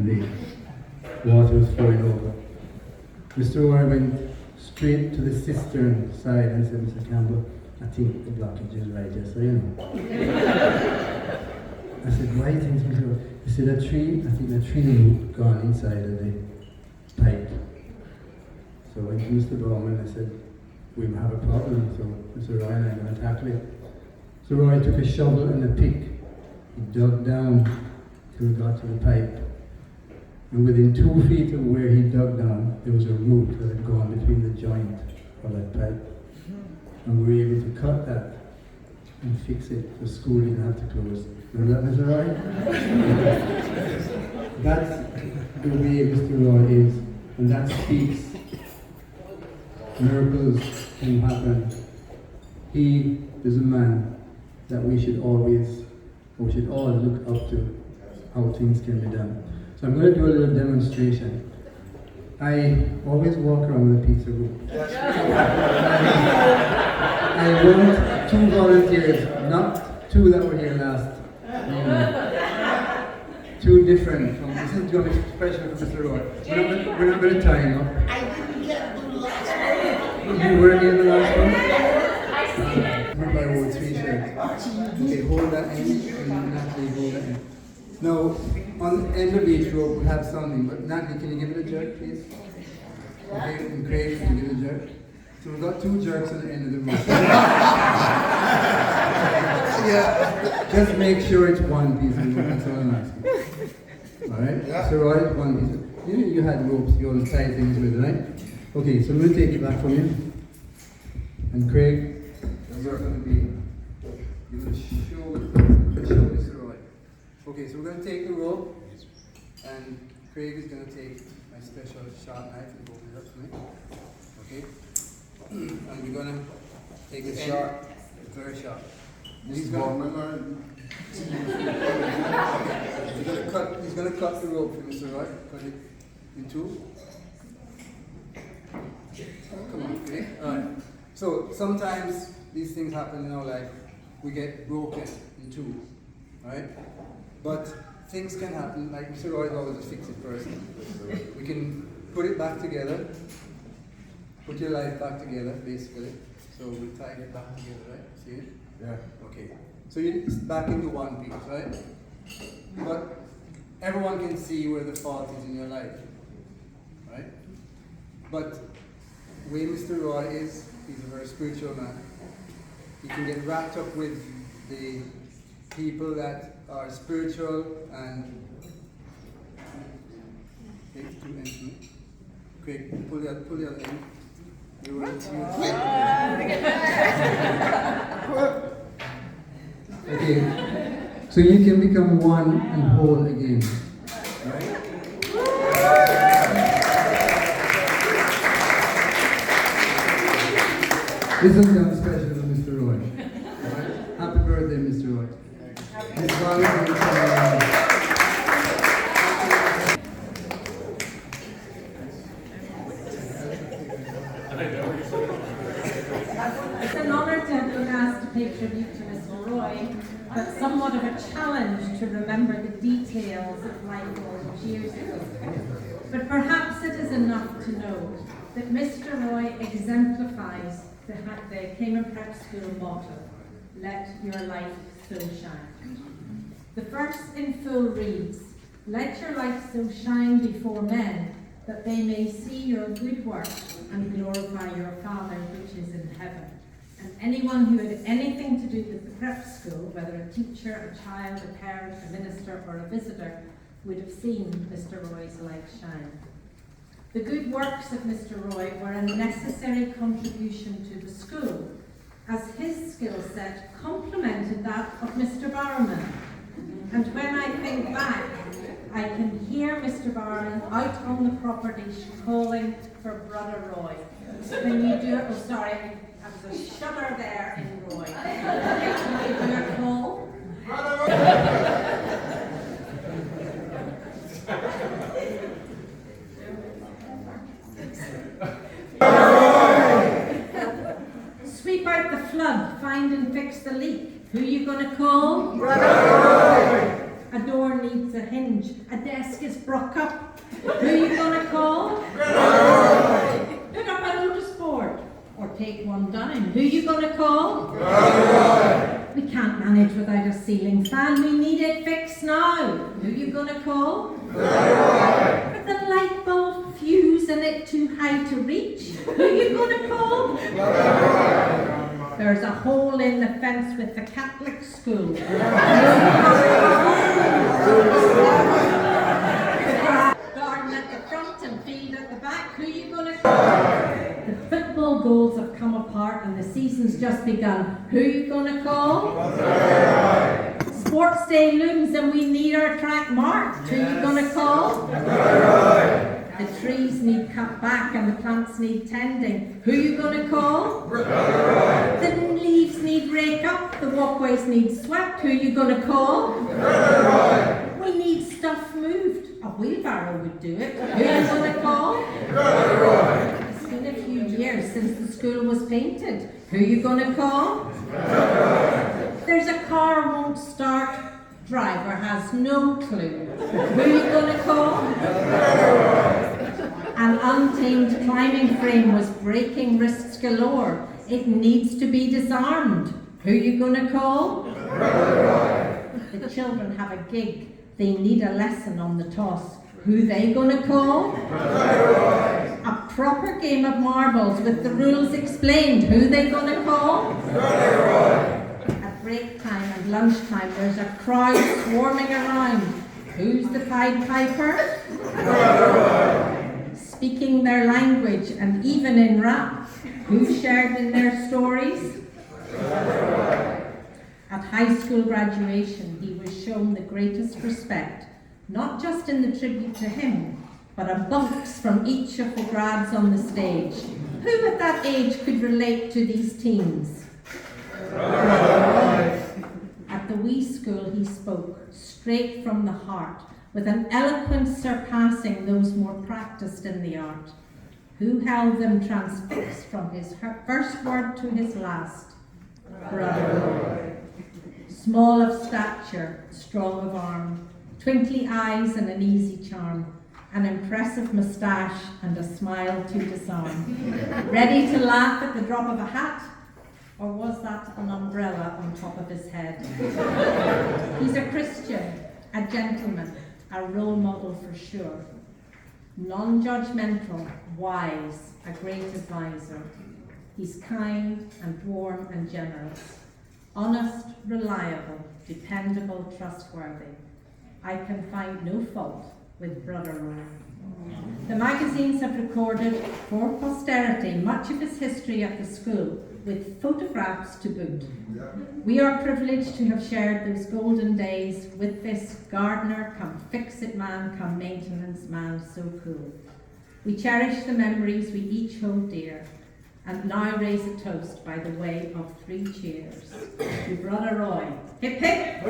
The water was flowing over. Mr. Roy went straight to the cistern side and said, Mr. Campbell, I think the blockage is right here, so you know. I said, why do you think, Mr. Roy? He said, I think the tree root gone inside of the pipe. So I went to Mr. Bowman and I said, we have a problem, so Mr. Roy and I are going to tackle it. So Roy took a shovel and a pick. He dug down till he got to the pipe. And within 2 feet of where he dug down, there was a root that had gone between the joint of that pipe. And we were able to cut that and fix it. The school didn't have to close. Remember that, Mr. Roy? That's the way Mr. Roy is. And that speaks. Miracles can happen. He is a man that we should all look up to, how things can be done. So I'm going to do a little demonstration. I always walk around with a pizza rope. I want 2 volunteers, not 2 that were here last. 2 different. This is going to be special for Mr. Roy. We're not going to tie him up. I didn't get the last one. You weren't in the last one? Remember I wore 3 shirts. Okay, hold that end and Natalie hold that end. Now, on the end of each rope we have something, but Natalie, can you give it a jerk, please? Okay, and Craig, can you give it a jerk? So we've got 2 jerks on the end of the rope. Yeah. Just make sure it's one piece of rope, that's all I'm asking. Alright? Yeah. So right, one piece. You had ropes you always tie things with, right? Okay, so I'm going to take it back from you. And Craig, you're going to be, you're going to show Mr. Roy. Okay, so we're going to take the rope, and Craig is going to take my special sharp knife and open it up for me. Okay? And we're going to take it sharp, very sharp. He's going to cut the rope for Mr. Roy. Cut it in 2. Come on, okay? Alright. So sometimes these things happen in our life. We get broken in 2. Alright? But things can happen, like Mr. Roy is always a fix-it person. We can put it back together, put your life back together, basically. So we tie it back together, right? See it? Yeah. Okay. So it's back into one piece, right? But everyone can see where the fault is in your life, right? But the way Mr. Roy is, he's a very spiritual man. He can get wrapped up with the people that are spiritual and take 2 ends. Quick, pull the other end. You will Okay. So you can become one and whole again. Right? This is something special to Mr. Roy. Right? Happy birthday, Mr. Roy. It's an honour to have been asked to pay tribute to Mr. Roy, but somewhat of a challenge to remember the details of life all those years ago. But perhaps it is enough to know that Mr. Roy exemplifies the Cayman Prep School motto, let your light so shine. The verse in full reads, let your light so shine before men that they may see your good works and glorify your Father which is in heaven. And anyone who had anything to do with the prep school, whether a teacher, a child, a parent, a minister or a visitor, would have seen Mr. Roy's light shine. The good works of Mr. Roy were a necessary contribution to the school, as his skill set complemented that of Mr. Barman. And when I think back, I can hear Mr. Barman out on the property calling for Brother Roy. Can you do it? Oh, sorry, I was a shudder there in Roy. Can you do a call? Brother Roy! Sweep out the flood, find and fix the leak. Who are you going to call? Brother Roy! A door needs a hinge, a desk desk is broke up, who you gonna call? Pick up a notice board or take one down. Who you gonna call? We can't manage without a ceiling fan. We need it fixed now. Who you gonna call? But the light bulb fuse and it too high to reach. Who you gonna call? There's a hole in the fence with the Catholic school. Garden at the front and field at the back. Who you gonna call? The football goals have come apart and the season's just begun. Who you gonna call? Sports day looms and we need our track marked. Who you gonna call? The trees need cut back and the plants need tending. Who you gonna call? The leaves need rake up, the walkways need swept. Who you gonna call? We need stuff moved. A wheelbarrow would do it. Who you gonna call? It's been a few years since the school was painted. Who you gonna call? There's a car won't start, driver has no clue. Who you gonna call? An untamed climbing frame was breaking wrists galore. It needs to be disarmed. Who you gonna call? The children have a gig. They need a lesson on the toss. Who they gonna call? A proper game of marbles with the rules explained. Who they gonna call? At break time and lunchtime there's a crowd swarming around. Who's the Pied Piper? Speaking their language and even in rap. Who shared in their stories? At high school graduation, he was shown the greatest respect, not just in the tribute to him, but a bunks from each of the grads on the stage. Who at that age could relate to these teens? At the wee school he spoke, straight from the heart, with an eloquence surpassing those more practiced in the art. Who held them transfixed from his first word to his last? Brother Roy. Small of stature, strong of arm, twinkly eyes and an easy charm, an impressive moustache and a smile to disarm. Ready to laugh at the drop of a hat? Or was that an umbrella on top of his head? He's a Christian, a gentleman, a role model for sure. Non-judgmental, wise, a great advisor. He's kind and warm and generous. Honest, reliable, dependable, trustworthy. I can find no fault with Brother Roy. The magazines have recorded for posterity much of his history at the school, with photographs to boot. We are privileged to have shared those golden days with this gardener come fix-it man, come maintenance man, so cool. We cherish the memories we each hold dear, and now raise a toast by the way of 3 cheers. To Brother Roy. Hip hip!